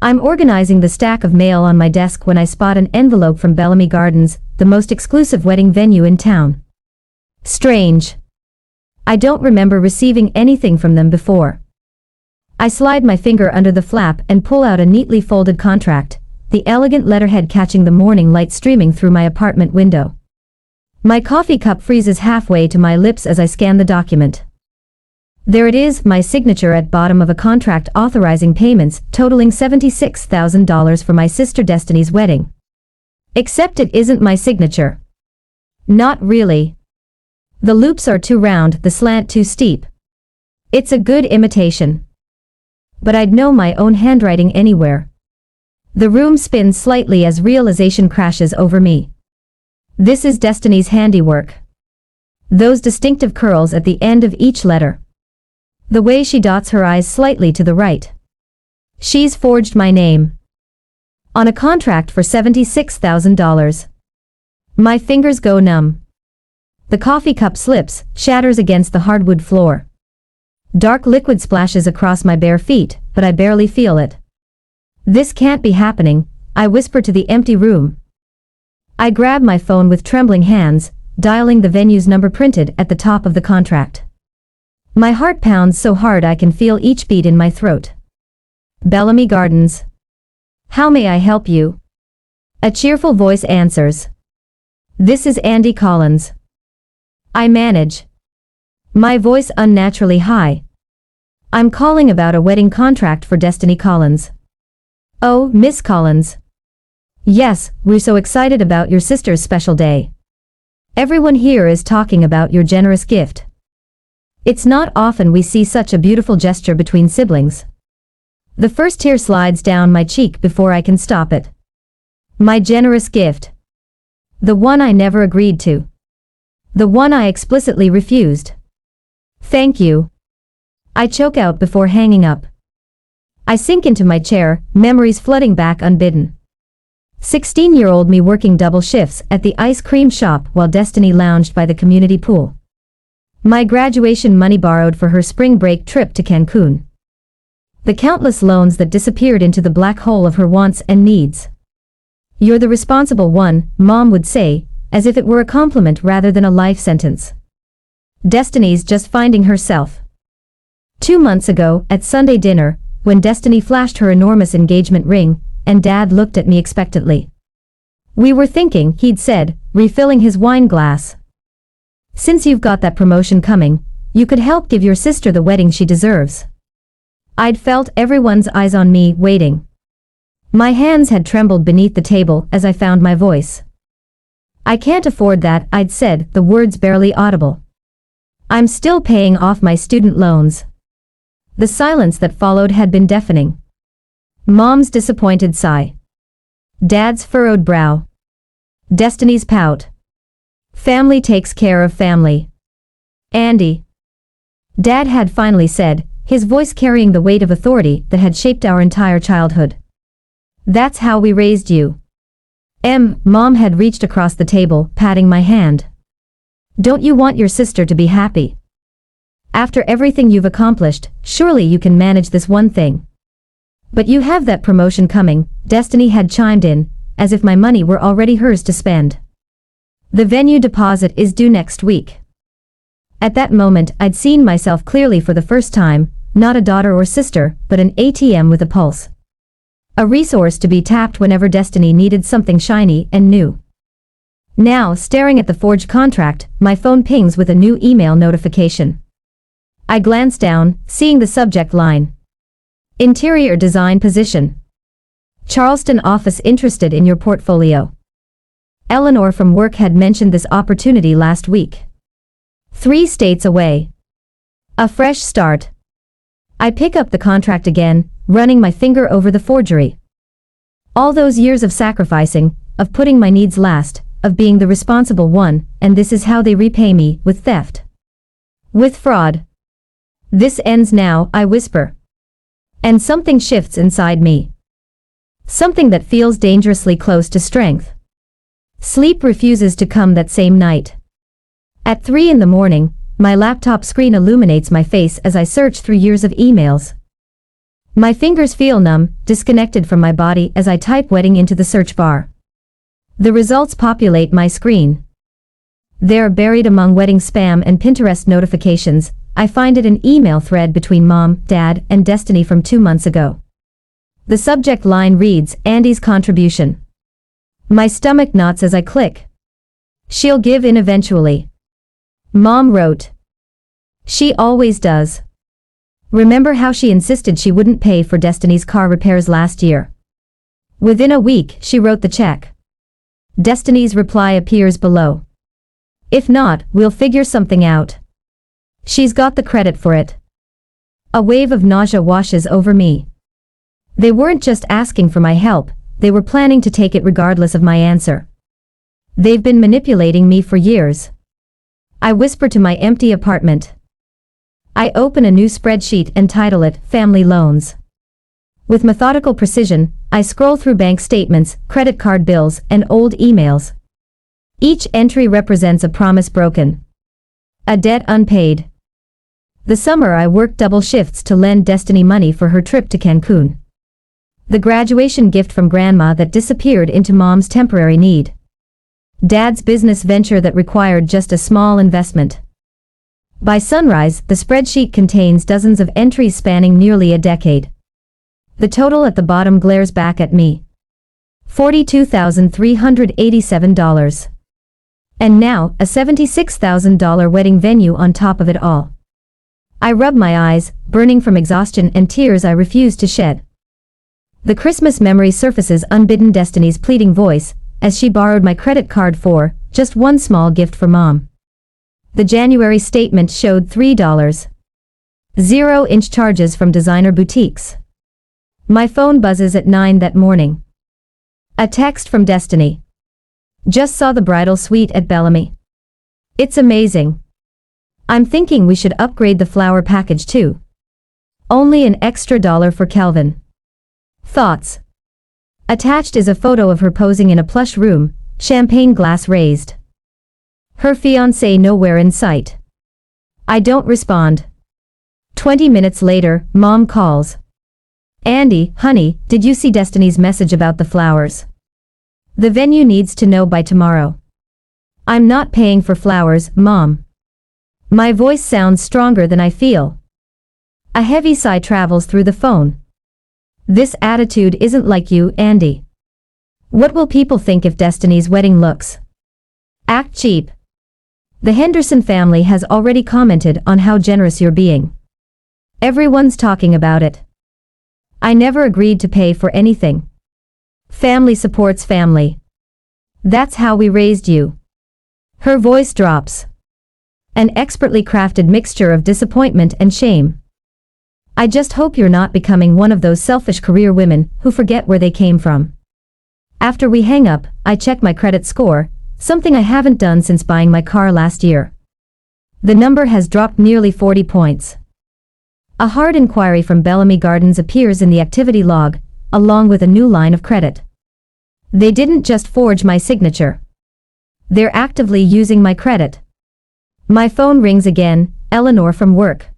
I'm organizing the stack of mail on my desk when I spot an envelope from Bellamy Gardens, the most exclusive wedding venue in town. Strange. I don't remember receiving anything from them before. I slide my finger under the flap and pull out a neatly folded contract, the elegant letterhead catching the morning light streaming through my apartment window. My coffee cup freezes halfway to my lips as I scan the document. There it is, my signature at bottom of a contract authorizing payments totaling $76,000 for my sister Destiny's wedding. Except it isn't my signature. Not really. The loops are too round, the slant too steep. It's a good imitation. But I'd know my own handwriting anywhere. The room spins slightly as realization crashes over me. This is Destiny's handiwork. Those distinctive curls at the end of each letter. The way she dots her eyes slightly to the right. She's forged my name. On a contract for $76,000. My fingers go numb. The coffee cup slips, shatters against the hardwood floor. Dark liquid splashes across my bare feet, but I barely feel it. This can't be happening, I whisper to the empty room. I grab my phone with trembling hands, dialing the venue's number printed at the top of the contract. My heart pounds so hard I can feel each beat in my throat. Bellamy Gardens. How may I help you? A cheerful voice answers. This is Andy Collins. I manage. My voice unnaturally high. I'm calling about a wedding contract for Destiny Collins. Oh, Miss Collins. Yes, we're so excited about your sister's special day. Everyone here is talking about your generous gift. It's not often we see such a beautiful gesture between siblings. The first tear slides down my cheek before I can stop it. My generous gift. The one I never agreed to. The one I explicitly refused. Thank you. I choke out before hanging up. I sink into my chair, memories flooding back unbidden. 16-year-old me working double shifts at the ice cream shop while Destiny lounged by the community pool. My graduation money borrowed for her spring break trip to Cancun. The countless loans that disappeared into the black hole of her wants and needs. You're the responsible one, Mom would say, as if it were a compliment rather than a life sentence. Destiny's just finding herself. 2 months ago, at Sunday dinner, when Destiny flashed her enormous engagement ring, and Dad looked at me expectantly. We were thinking, he'd said, refilling his wine glass. Since you've got that promotion coming, you could help give your sister the wedding she deserves. I'd felt everyone's eyes on me, waiting. My hands had trembled beneath the table as I found my voice. I can't afford that, I'd said, the words barely audible. I'm still paying off my student loans. The silence that followed had been deafening. Mom's disappointed sigh. Dad's furrowed brow. Destiny's pout. Family takes care of family. Andy. Dad had finally said, his voice carrying the weight of authority that had shaped our entire childhood. That's how we raised you. Mom had reached across the table, patting my hand. Don't you want your sister to be happy? After everything you've accomplished, surely you can manage this one thing. But you have that promotion coming, Destiny had chimed in, as if my money were already hers to spend. The venue deposit is due next week. At that moment, I'd seen myself clearly for the first time, not a daughter or sister, but an ATM with a pulse. A resource to be tapped whenever Destiny needed something shiny and new. Now, staring at the forged contract, my phone pings with a new email notification. I glance down, seeing the subject line. Interior design position. Charleston office interested in your portfolio. Eleanor from work had mentioned this opportunity last week. 3 states away. A fresh start. I pick up the contract again, running my finger over the forgery. All those years of sacrificing, of putting my needs last, of being the responsible one, and this is how they repay me, with theft. With fraud. This ends now, I whisper. And something shifts inside me. Something that feels dangerously close to strength. Sleep refuses to come that same night. At 3 in the morning, my laptop screen illuminates my face as I search through years of emails. My fingers feel numb, disconnected from my body as I type wedding into the search bar. The results populate my screen. They're buried among wedding spam and Pinterest notifications. I find it an email thread between Mom, Dad, and Destiny from 2 months ago. The subject line reads, Andy's contribution. My stomach knots as I click. She'll give in eventually. Mom wrote. She always does. Remember how she insisted she wouldn't pay for Destiny's car repairs last year? Within a week, she wrote the check. Destiny's reply appears below. If not, we'll figure something out. She's got the credit for it. A wave of nausea washes over me. They weren't just asking for my help, they were planning to take it regardless of my answer. They've been manipulating me for years. I whisper to my empty apartment. I open a new spreadsheet and title it, Family Loans. With methodical precision, I scroll through bank statements, credit card bills, and old emails. Each entry represents a promise broken. A debt unpaid. The summer I worked double shifts to lend Destiny money for her trip to Cancun. The graduation gift from Grandma that disappeared into Mom's temporary need. Dad's business venture that required just a small investment. By sunrise, the spreadsheet contains dozens of entries spanning nearly a decade. The total at the bottom glares back at me. $42,387. And now, a $76,000 wedding venue on top of it all. I rub my eyes, burning from exhaustion and tears I refuse to shed. The Christmas memory surfaces unbidden Destiny's pleading voice, as she borrowed my credit card for, just one small gift for Mom. The January statement showed $3. 0-inch charges from designer boutiques. My phone buzzes at 9 that morning. A text from Destiny. Just saw the bridal suite at Bellamy. It's amazing. I'm thinking we should upgrade the flower package too. Only an extra $1 for Kelvin. Thoughts. Attached is a photo of her posing in a plush room, champagne glass raised. Her fiancé nowhere in sight. I don't respond. 20 minutes later, Mom calls. Andy, honey, did you see Destiny's message about the flowers? The venue needs to know by tomorrow. I'm not paying for flowers, Mom. My voice sounds stronger than I feel. A heavy sigh travels through the phone. This attitude isn't like you, Andy. What will people think if Destiny's wedding looks? Act cheap. The Henderson family has already commented on how generous you're being. Everyone's talking about it. I never agreed to pay for anything. Family supports family. That's how we raised you. Her voice drops. An expertly crafted mixture of disappointment and shame. I just hope you're not becoming one of those selfish career women who forget where they came from. After we hang up, I check my credit score, something I haven't done since buying my car last year. The number has dropped nearly 40 points. A hard inquiry from Bellamy Gardens appears in the activity log, along with a new line of credit. They didn't just forge my signature. They're actively using my credit. My phone rings again, Eleanor from work.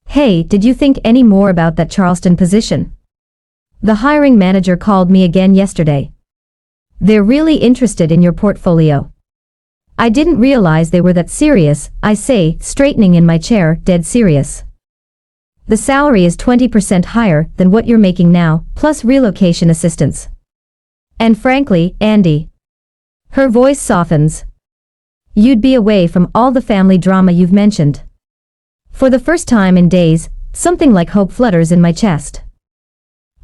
Hey, did you think any more about that Charleston position? The hiring manager called me again yesterday. They're really interested in your portfolio. I didn't realize they were that serious, I say, straightening in my chair, dead serious. The salary is 20% higher than what you're making now, plus relocation assistance. And frankly, Andy. Her voice softens. You'd be away from all the family drama you've mentioned. For the first time in days, something like hope flutters in my chest.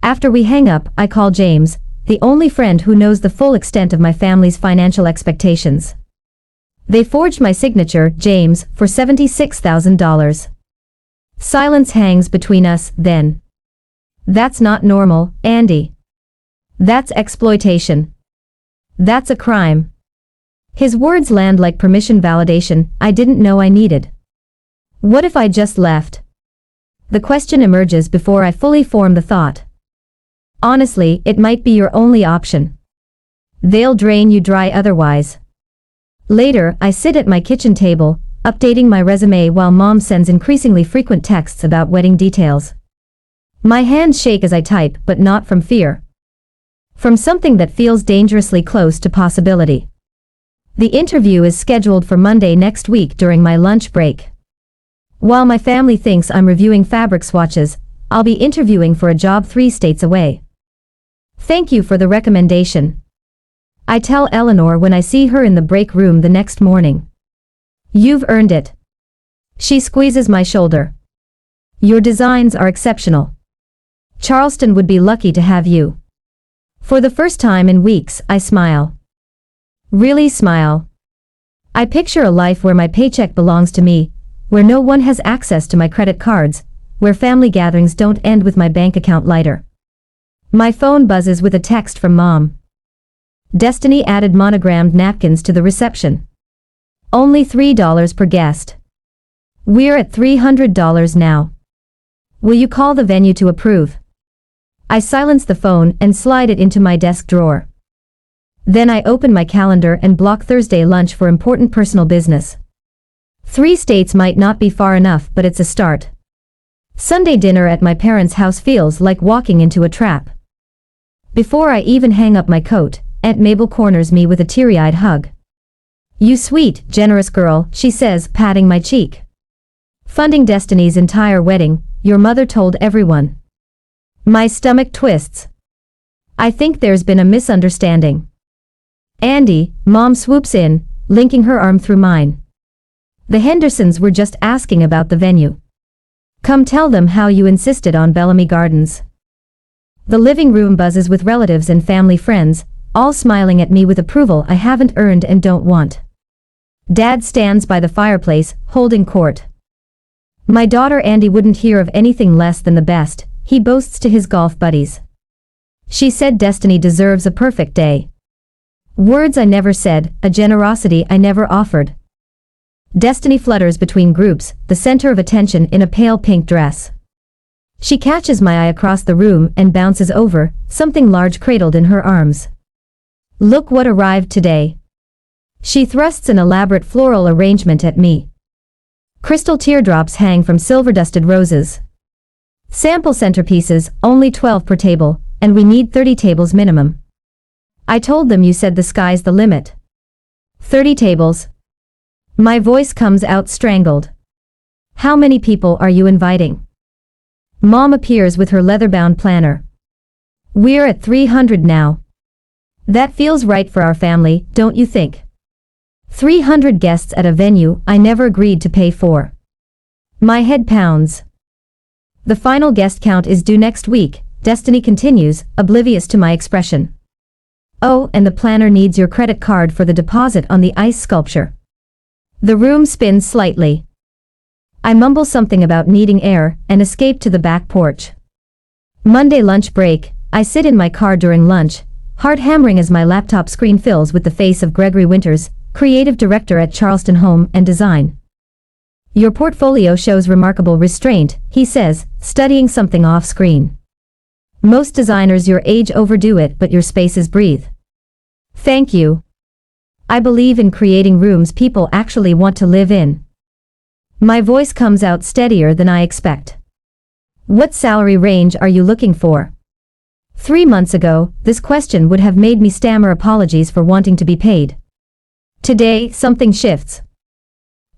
After we hang up, I call James, the only friend who knows the full extent of my family's financial expectations. They forged my signature, James, for $76,000. Silence hangs between us, then. That's not normal, Andy. That's exploitation. That's a crime. His words land like permission validation I didn't know I needed. What if I just left? The question emerges before I fully form the thought. Honestly, it might be your only option. They'll drain you dry otherwise. Later, I sit at my kitchen table, updating my resume while Mom sends increasingly frequent texts about wedding details. My hands shake as I type, but not from fear. From something that feels dangerously close to possibility. The interview is scheduled for Monday next week during my lunch break. While my family thinks I'm reviewing fabric swatches, I'll be interviewing for a job 3 states away. Thank you for the recommendation. I tell Eleanor when I see her in the break room the next morning. You've earned it. She squeezes my shoulder. Your designs are exceptional. Charleston would be lucky to have you. For the first time in weeks, I smile. Really smile. I picture a life where my paycheck belongs to me, where no one has access to my credit cards, where family gatherings don't end with my bank account lighter. My phone buzzes with a text from Mom. Destiny added monogrammed napkins to the reception. Only $3 per guest. We're at $300 now. Will you call the venue to approve? I silence the phone and slide it into my desk drawer. Then I open my calendar and block Thursday lunch for important personal business. 3 states might not be far enough, but it's a start. Sunday dinner at my parents' house feels like walking into a trap. Before I even hang up my coat, Aunt Mabel corners me with a teary-eyed hug. You sweet, generous girl, she says, patting my cheek. Funding Destiny's entire wedding, your mother told everyone. My stomach twists. I think there's been a misunderstanding. Andy, Mom swoops in, linking her arm through mine. The Hendersons were just asking about the venue. Come tell them how you insisted on Bellamy Gardens. The living room buzzes with relatives and family friends, all smiling at me with approval I haven't earned and don't want. Dad stands by the fireplace, holding court. My daughter Andy wouldn't hear of anything less than the best, he boasts to his golf buddies. She said Destiny deserves a perfect day. Words I never said, a generosity I never offered. Destiny flutters between groups, the center of attention in a pale pink dress. She catches my eye across the room and bounces over, something large cradled in her arms. Look what arrived today. She thrusts an elaborate floral arrangement at me. Crystal teardrops hang from silver-dusted roses. Sample centerpieces, only 12 per table, and we need 30 tables minimum. I told them you said the sky's the limit. 30 tables. My voice comes out strangled. How many people are you inviting? Mom appears with her leather-bound planner. We're at 300 now. That feels right for our family, don't you think? 300 guests at a venue I never agreed to pay for. My head pounds. The final guest count is due next week, Destiny continues, oblivious to my expression. Oh, and the planner needs your credit card for the deposit on the ice sculpture. The room spins slightly. I mumble something about needing air and escape to the back porch. Monday lunch break, I sit in my car during lunch, heart hammering as my laptop screen fills with the face of Gregory Winters, creative director at Charleston Home and Design. Your portfolio shows remarkable restraint, he says, studying something off screen. Most designers your age overdo it, but your spaces breathe. Thank you. I believe in creating rooms people actually want to live in. My voice comes out steadier than I expect. What salary range are you looking for? 3 months ago, this question would have made me stammer apologies for wanting to be paid. Today, something shifts.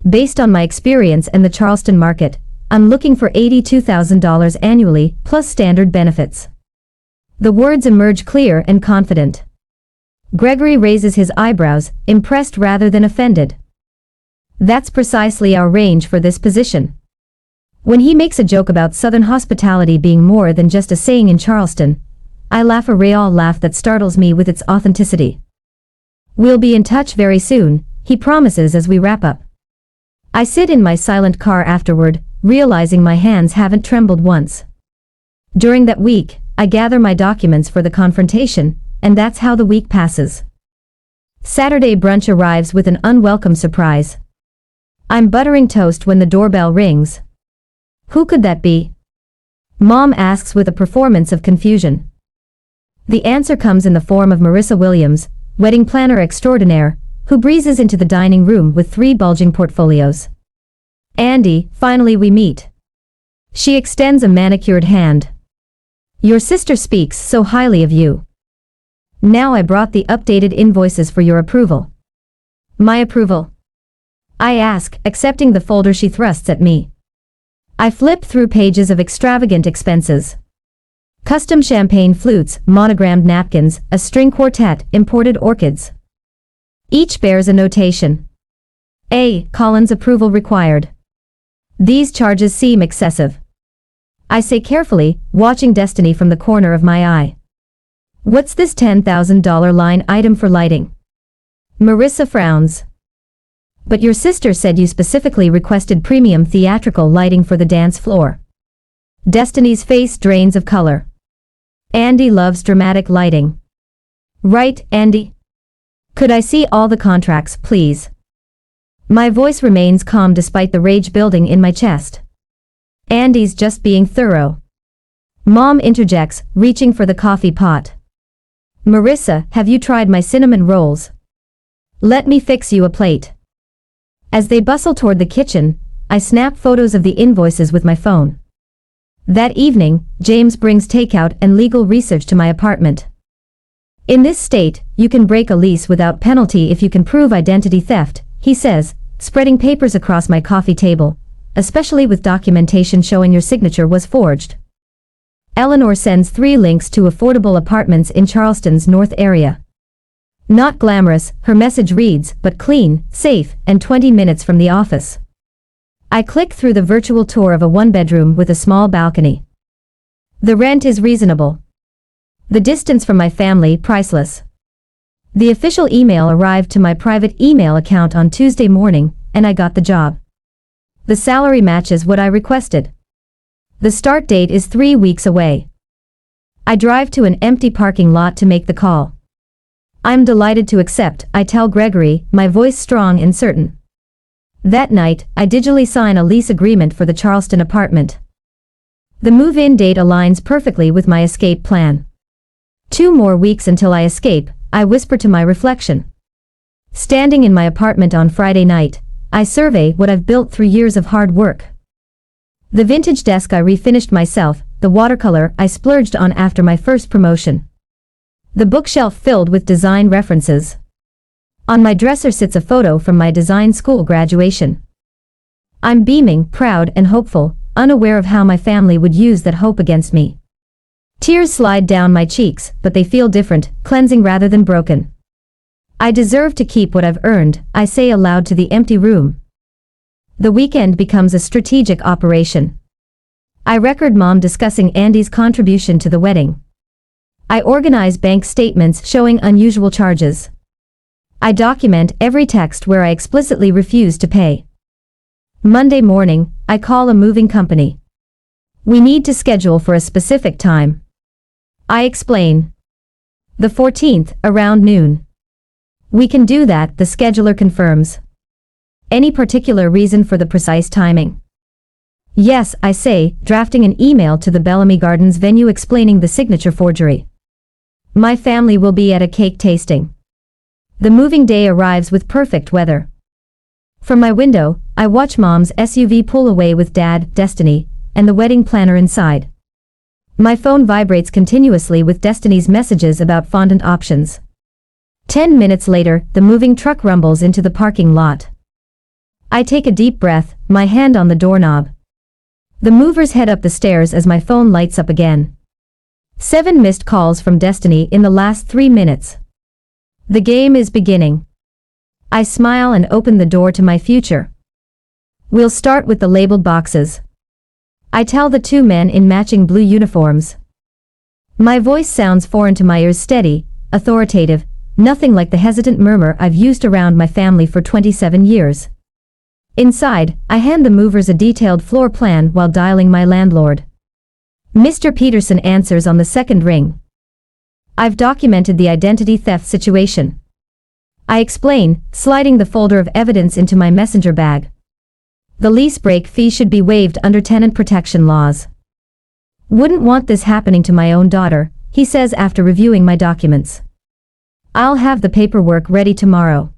Based on my experience in the Charleston market, I'm looking for $82,000 annually, plus standard benefits. The words emerge clear and confident. Gregory raises his eyebrows, impressed rather than offended. That's precisely our range for this position. When he makes a joke about Southern hospitality being more than just a saying in Charleston, I laugh a real laugh that startles me with its authenticity. We'll be in touch very soon, he promises as we wrap up. I sit in my silent car afterward, realizing my hands haven't trembled once. During that week, I gather my documents for the confrontation, and that's how the week passes. Saturday brunch arrives with an unwelcome surprise. I'm buttering toast when the doorbell rings. Who could that be? Mom asks with a performance of confusion. The answer comes in the form of Marissa Williams, wedding planner extraordinaire, who breezes into the dining room with 3 bulging portfolios. Andy, finally we meet. She extends a manicured hand. Your sister speaks so highly of you. Now I brought the updated invoices for your approval. My approval? I ask, accepting the folder she thrusts at me. I flip through pages of extravagant expenses. Custom champagne flutes, monogrammed napkins, a string quartet, imported orchids. Each bears a notation. A. Collins approval required. These charges seem excessive. I say carefully, watching Destiny from the corner of my eye. What's this $10,000 line item for lighting? Marissa frowns. But your sister said you specifically requested premium theatrical lighting for the dance floor. Destiny's face drains of color. Andy loves dramatic lighting. Right, Andy? Could I see all the contracts, please? My voice remains calm despite the rage building in my chest. Andy's just being thorough. Mom interjects, reaching for the coffee pot. Marissa, have you tried my cinnamon rolls? Let me fix you a plate. As they bustle toward the kitchen, I snap photos of the invoices with my phone. That evening, James brings takeout and legal research to my apartment. In this state, you can break a lease without penalty if you can prove identity theft, he says, spreading papers across my coffee table, especially with documentation showing your signature was forged. Eleanor sends 3 links to affordable apartments in Charleston's north area. Not glamorous, her message reads, but clean, safe, and 20 minutes from the office. I click through the virtual tour of a 1-bedroom with a small balcony. The rent is reasonable. The distance from my family priceless. The official email arrived to my private email account on Tuesday morning, and I got the job. The salary matches what I requested. The start date is 3 weeks away. I drive to an empty parking lot to make the call. I'm delighted to accept, I tell Gregory, my voice strong and certain. That night, I digitally sign a lease agreement for the Charleston apartment. The move-in date aligns perfectly with my escape plan. 2 more weeks until I escape, I whisper to my reflection. Standing in my apartment on Friday night, I survey what I've built through years of hard work. The vintage desk I refinished myself, the watercolor I splurged on after my first promotion. The bookshelf filled with design references. On my dresser sits a photo from my design school graduation. I'm beaming, proud and hopeful, unaware of how my family would use that hope against me. Tears slide down my cheeks, but they feel different, cleansing rather than broken. I deserve to keep what I've earned, I say aloud to the empty room. The weekend becomes a strategic operation. I record Mom discussing Andy's contribution to the wedding. I organize bank statements showing unusual charges. I document every text where I explicitly refuse to pay. Monday morning, I call a moving company. We need to schedule for a specific time. I explain. The 14th, around noon. We can do that, the scheduler confirms. Any particular reason for the precise timing? Yes, I say, drafting an email to the Bellamy Gardens venue explaining the signature forgery. My family will be at a cake tasting. The moving day arrives with perfect weather. From my window, I watch Mom's SUV pull away with Dad, Destiny, and the wedding planner inside. My phone vibrates continuously with Destiny's messages about fondant options. 10 minutes later, the moving truck rumbles into the parking lot. I take a deep breath, my hand on the doorknob. The movers head up the stairs as my phone lights up again. 7 missed calls from Destiny in the last 3 minutes. The game is beginning. I smile and open the door to my future. We'll start with the labeled boxes. I tell the 2 men in matching blue uniforms. My voice sounds foreign to my ears, steady, authoritative, nothing like the hesitant murmur I've used around my family for 27 years. Inside, I hand the movers a detailed floor plan while dialing my landlord. Mr. Peterson answers on the 2nd ring. I've documented the identity theft situation. I explain, sliding the folder of evidence into my messenger bag. The lease break fee should be waived under tenant protection laws. Wouldn't want this happening to my own daughter, he says after reviewing my documents. I'll have the paperwork ready tomorrow.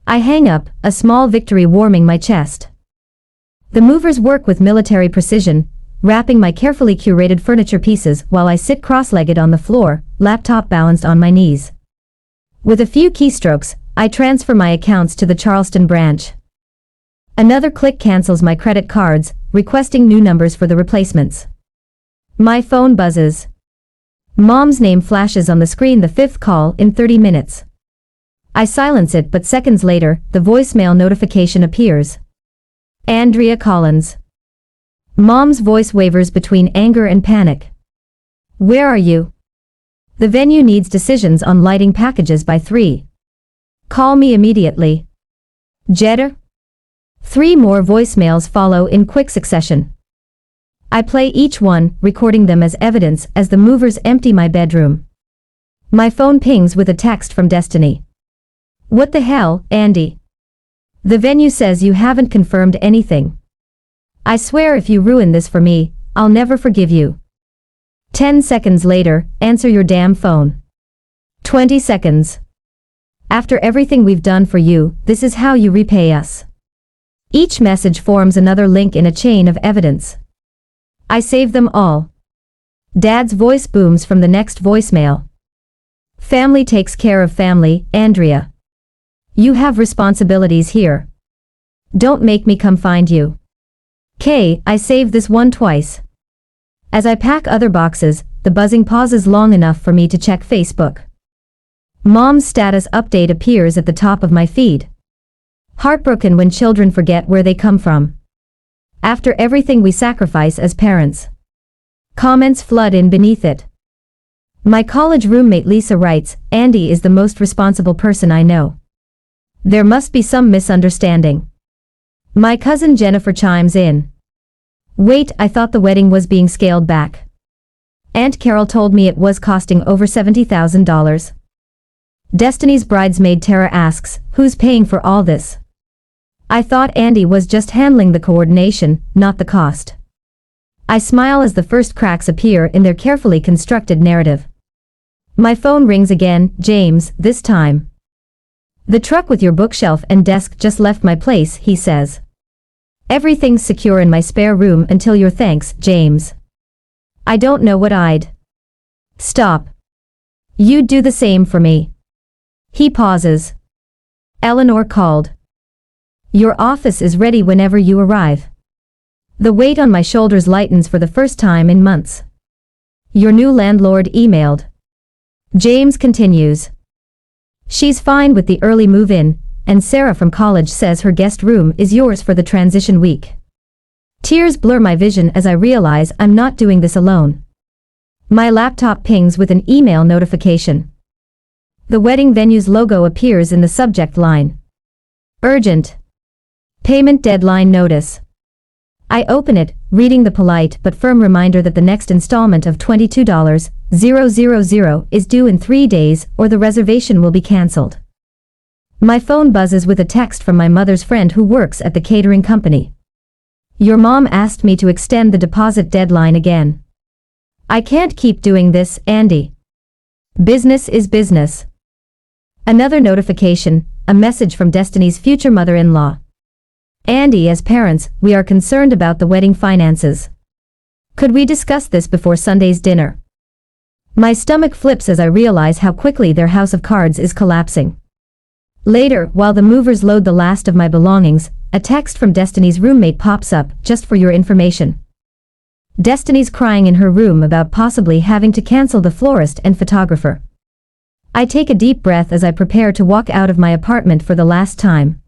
I hang up, a small victory warming my chest. The movers work with military precision, wrapping my carefully curated furniture pieces while I sit cross-legged on the floor, laptop balanced on my knees. With a few keystrokes, I transfer my accounts to the Charleston branch. Another click cancels my credit cards, requesting new numbers for the replacements. My phone buzzes. Mom's name flashes on the screen, the fifth call in 30 minutes. I silence it, but seconds later, the voicemail notification appears. Andrea Collins. Mom's voice wavers between anger and panic. Where are you? The venue needs decisions on lighting packages by 3. Call me immediately. Jeter? 3 more voicemails follow in quick succession. I play each one, recording them as evidence as the movers empty my bedroom. My phone pings with a text from Destiny. What the hell, Andy? The venue says you haven't confirmed anything. I swear if you ruin this for me, I'll never forgive you. 10 seconds later, answer your damn phone. 20 seconds. After everything we've done for you, this is how you repay us. Each message forms another link in a chain of evidence. I save them all. Dad's voice booms from the next voicemail. Family takes care of family, Andrea. You have responsibilities here. Don't make me come find you. I save this one twice. As I pack other boxes, the buzzing pauses long enough for me to check Facebook. Mom's status update appears at the top of my feed. Heartbroken when children forget where they come from. After everything we sacrifice as parents. Comments flood in beneath it. My college roommate Lisa writes, Andy is the most responsible person I know. There must be some misunderstanding. My cousin Jennifer chimes in. Wait, I thought the wedding was being scaled back. Aunt Carol told me it was costing over $70,000. Destiny's bridesmaid Tara asks, who's paying for all this? I thought Andy was just handling the coordination, not the cost. I smile as the first cracks appear in their carefully constructed narrative. My phone rings again, James, this time. The truck with your bookshelf and desk just left my place, he says. Everything's secure in my spare room until your thanks, James. I don't know what I'd. Stop. You'd do the same for me. He pauses. Eleanor called. Your office is ready whenever you arrive. The weight on my shoulders lightens for the first time in months. Your new landlord emailed. James continues. She's fine with the early move-in, and Sarah from college says her guest room is yours for the transition week. Tears blur my vision as I realize I'm not doing this alone. My laptop pings with an email notification. The wedding venue's logo appears in the subject line. Urgent. Payment deadline notice. I open it, reading the polite but firm reminder that the next installment of $22,000 is due in 3 days or the reservation will be cancelled. My phone buzzes with a text from my mother's friend who works at the catering company. Your mom asked me to extend the deposit deadline again. I can't keep doing this, Andy. Business is business. Another notification, a message from Destiny's future mother-in-law. Andy, as parents, we are concerned about the wedding finances. Could we discuss this before Sunday's dinner? My stomach flips as I realize how quickly their house of cards is collapsing. Later, while the movers load the last of my belongings, a text from Destiny's roommate pops up, just for your information. Destiny's crying in her room about possibly having to cancel the florist and photographer. I take a deep breath as I prepare to walk out of my apartment for the last time.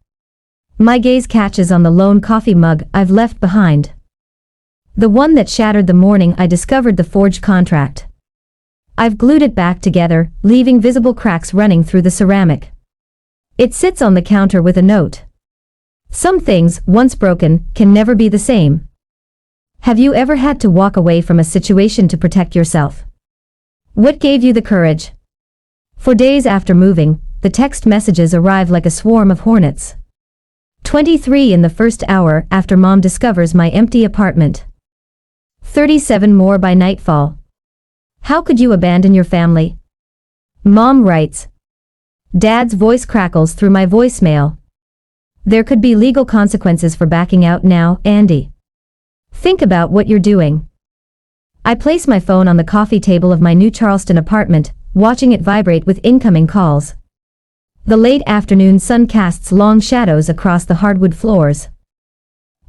My gaze catches on the lone coffee mug I've left behind. The one that shattered the morning I discovered the forged contract. I've glued it back together, leaving visible cracks running through the ceramic. It sits on the counter with a note. Some things, once broken, can never be the same. Have you ever had to walk away from a situation to protect yourself? What gave you the courage? For days after moving, the text messages arrive like a swarm of hornets. 23 in the first hour after Mom discovers my empty apartment. 37 more by nightfall. How could you abandon your family? Mom writes. Dad's voice crackles through my voicemail. There could be legal consequences for backing out now, Andy. Think about what you're doing. I place my phone on the coffee table of my new Charleston apartment, watching it vibrate with incoming calls. The late afternoon sun casts long shadows across the hardwood floors.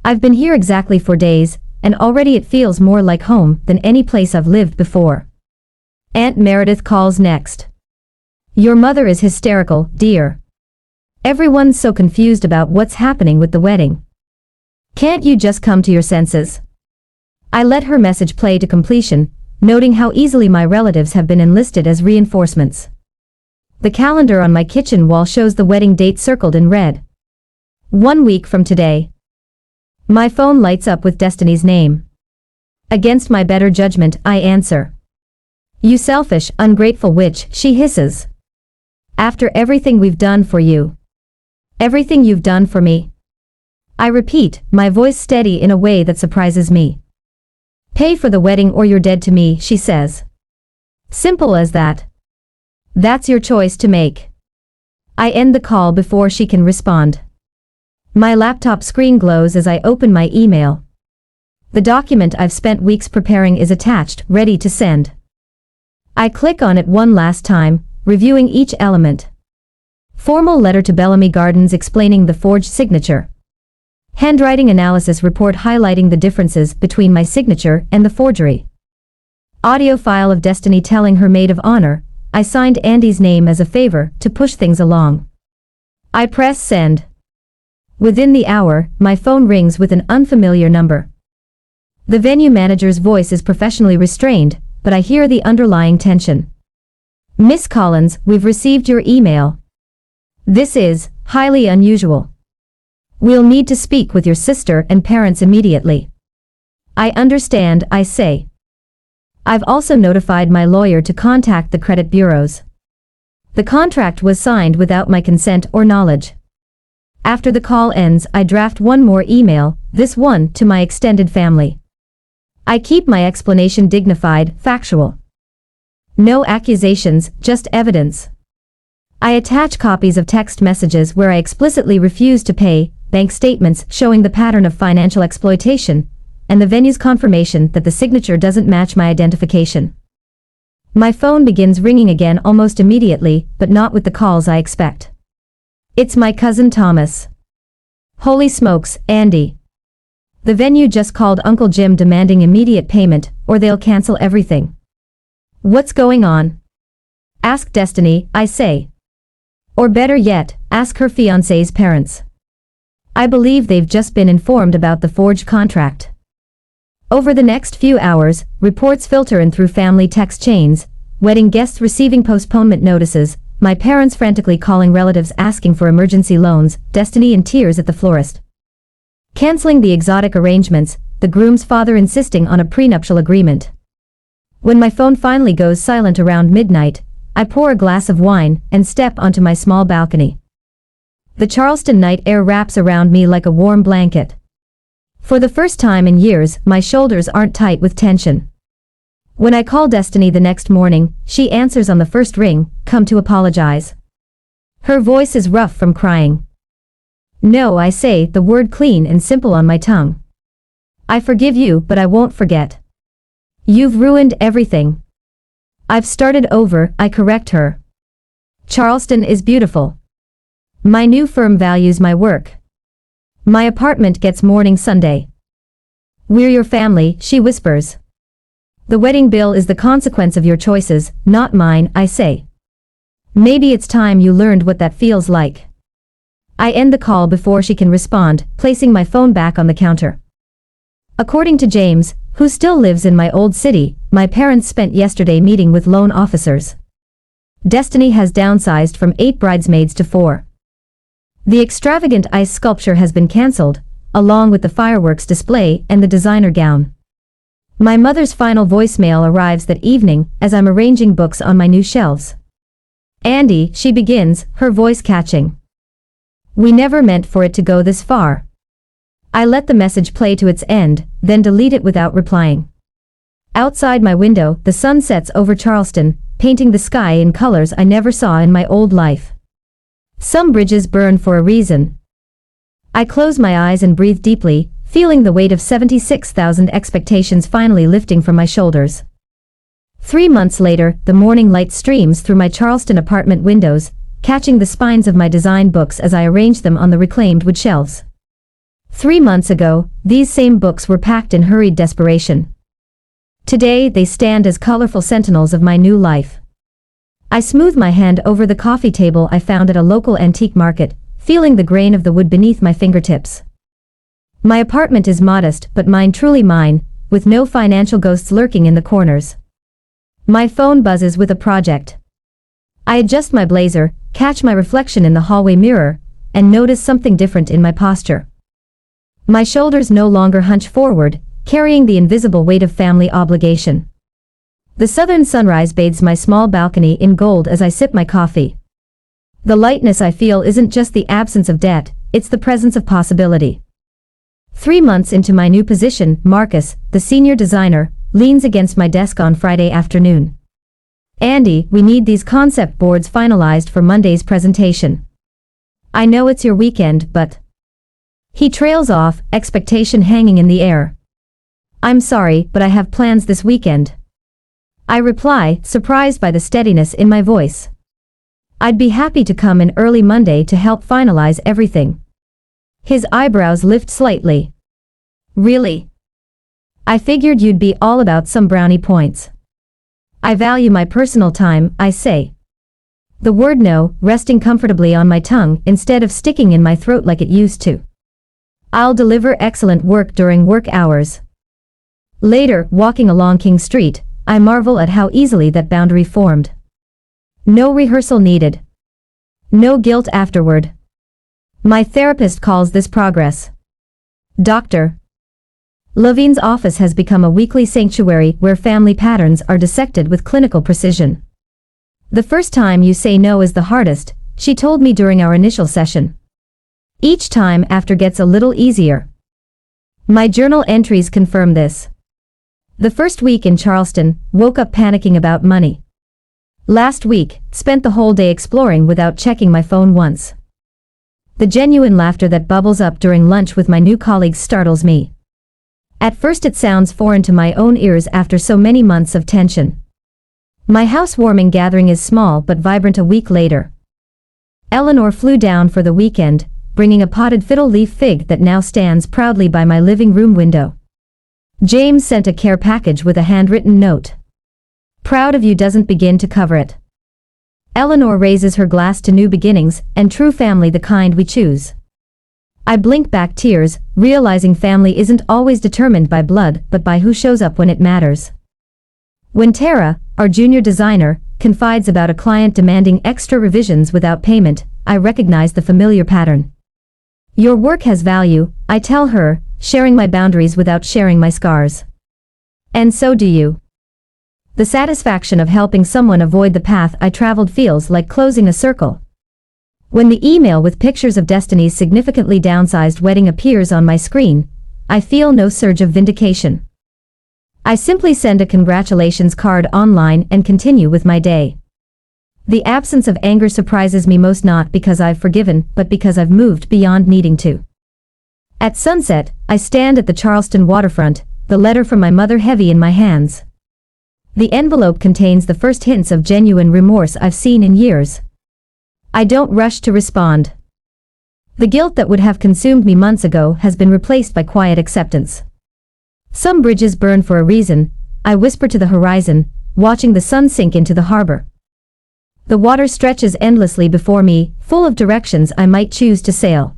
I've been here exactly 4 days, and already it feels more like home than any place I've lived before. Aunt Meredith calls next. Your mother is hysterical, dear. Everyone's so confused about what's happening with the wedding. Can't you just come to your senses? I let her message play to completion, noting how easily my relatives have been enlisted as reinforcements. The calendar on my kitchen wall shows the wedding date circled in red. 1 week from today. My phone lights up with Destiny's name. Against my better judgment, I answer. You selfish, ungrateful witch, she hisses. After everything we've done for you. Everything you've done for me. I repeat, my voice steady in a way that surprises me. Pay for the wedding or you're dead to me, she says. Simple as that. That's your choice to make. I end the call before she can respond. My laptop screen glows as I open my email. The document I've spent weeks preparing is attached, ready to send. I click on it one last time, reviewing each element. Formal letter to Bellamy Gardens explaining the forged signature. Handwriting analysis report highlighting the differences between my signature and the forgery. Audio file of Destiny telling her maid of honor, I signed Andy's name as a favor to push things along. I press send. Within the hour, my phone rings with an unfamiliar number. The venue manager's voice is professionally restrained, but I hear the underlying tension. Miss Collins, we've received your email. This is highly unusual. We'll need to speak with your sister and parents immediately. I understand, I say. I've also notified my lawyer to contact the credit bureaus. The contract was signed without my consent or knowledge. After the call ends, I draft one more email, this one to my extended family. I keep my explanation dignified, factual. No accusations, just evidence. I attach copies of text messages where I explicitly refuse to pay, bank statements showing the pattern of financial exploitation, and the venue's confirmation that the signature doesn't match my identification. My phone begins ringing again almost immediately, but not with the calls I expect. It's my cousin Thomas. Holy smokes, Andy. The venue just called Uncle Jim demanding immediate payment, or they'll cancel everything. What's going on? Ask Destiny, I say. Or better yet, ask her fiancé's parents. I believe they've just been informed about the forged contract. Over the next few hours, reports filter in through family text chains, wedding guests receiving postponement notices, my parents frantically calling relatives asking for emergency loans, Destiny in tears at the florist. Canceling the exotic arrangements, the groom's father insisting on a prenuptial agreement. When my phone finally goes silent around midnight, I pour a glass of wine and step onto my small balcony. The Charleston night air wraps around me like a warm blanket. For the first time in years, my shoulders aren't tight with tension. When I call Destiny the next morning, she answers on the first ring, come to apologize. Her voice is rough from crying. No, I say, the word clean and simple on my tongue. I forgive you, but I won't forget. You've ruined everything. I've started over, I correct her. Charleston is beautiful. My new firm values my work. My apartment gets morning Sunday. We're your family, she whispers. The wedding bill is the consequence of your choices, not mine, I say. Maybe it's time you learned what that feels like. I end the call before she can respond, placing my phone back on the counter. According to James, who still lives in my old city, my parents spent yesterday meeting with loan officers. Destiny has downsized from 8 bridesmaids to 4. The extravagant ice sculpture has been cancelled, along with the fireworks display and the designer gown. My mother's final voicemail arrives that evening as I'm arranging books on my new shelves. Andy, she begins, her voice catching. We never meant for it to go this far. I let the message play to its end, then delete it without replying. Outside my window, the sun sets over Charleston, painting the sky in colors I never saw in my old life. Some bridges burn for a reason. I close my eyes and breathe deeply, feeling the weight of 76,000 expectations finally lifting from my shoulders. 3 months later, the morning light streams through my Charleston apartment windows, catching the spines of my design books as I arranged them on the reclaimed wood shelves. 3 months ago, these same books were packed in hurried desperation. Today, they stand as colorful sentinels of my new life. I smooth my hand over the coffee table I found at a local antique market, feeling the grain of the wood beneath my fingertips. My apartment is modest, but mine truly mine, with no financial ghosts lurking in the corners. My phone buzzes with a project. I adjust my blazer, catch my reflection in the hallway mirror, and notice something different in my posture. My shoulders no longer hunch forward, carrying the invisible weight of family obligation. The southern sunrise bathes my small balcony in gold as I sip my coffee. The lightness I feel isn't just the absence of debt, it's the presence of possibility. 3 months into my new position, Marcus, the senior designer, leans against my desk on Friday afternoon. "Andy, we need these concept boards finalized for Monday's presentation." "I know it's your weekend, but..." He trails off, expectation hanging in the air. "I'm sorry, but I have plans this weekend." I reply, surprised by the steadiness in my voice. "I'd be happy to come in early Monday to help finalize everything." His eyebrows lift slightly. "Really? I figured you'd be all about some brownie points." "I value my personal time," I say. The word no, resting comfortably on my tongue instead of sticking in my throat like it used to. "I'll deliver excellent work during work hours." Later, walking along King Street, I marvel at how easily that boundary formed. No rehearsal needed. No guilt afterward. My therapist calls this progress. Dr. Levine's office has become a weekly sanctuary where family patterns are dissected with clinical precision. "The first time you say no is the hardest," she told me during our initial session. Each time after gets a little easier. My journal entries confirm this. The first week in Charleston, woke up panicking about money. Last week, spent the whole day exploring without checking my phone once. The genuine laughter that bubbles up during lunch with my new colleagues startles me. At first it sounds foreign to my own ears after so many months of tension. My housewarming gathering is small but vibrant a week later. Eleanor flew down for the weekend, bringing a potted fiddle leaf fig that now stands proudly by my living room window. James sent a care package with a handwritten note. "Proud of you" doesn't begin to cover it. Eleanor raises her glass to new beginnings and true family, the kind we choose. I blink back tears, realizing family isn't always determined by blood but by who shows up when it matters. When Tara, our junior designer, confides about a client demanding extra revisions without payment, I recognize the familiar pattern. "Your work has value," I tell her, sharing my boundaries without sharing my scars. "And so do you." The satisfaction of helping someone avoid the path I traveled feels like closing a circle. When the email with pictures of Destiny's significantly downsized wedding appears on my screen, I feel no surge of vindication. I simply send a congratulations card online and continue with my day. The absence of anger surprises me most, not because I've forgiven, but because I've moved beyond needing to. At sunset, I stand at the Charleston waterfront, the letter from my mother heavy in my hands. The envelope contains the first hints of genuine remorse I've seen in years. I don't rush to respond. The guilt that would have consumed me months ago has been replaced by quiet acceptance. Some bridges burn for a reason, I whisper to the horizon, watching the sun sink into the harbor. The water stretches endlessly before me, full of directions I might choose to sail.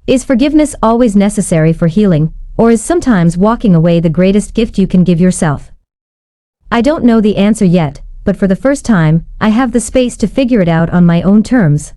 Is forgiveness always necessary for healing, or is sometimes walking away the greatest gift you can give yourself? I don't know the answer yet, but for the first time, I have the space to figure it out on my own terms.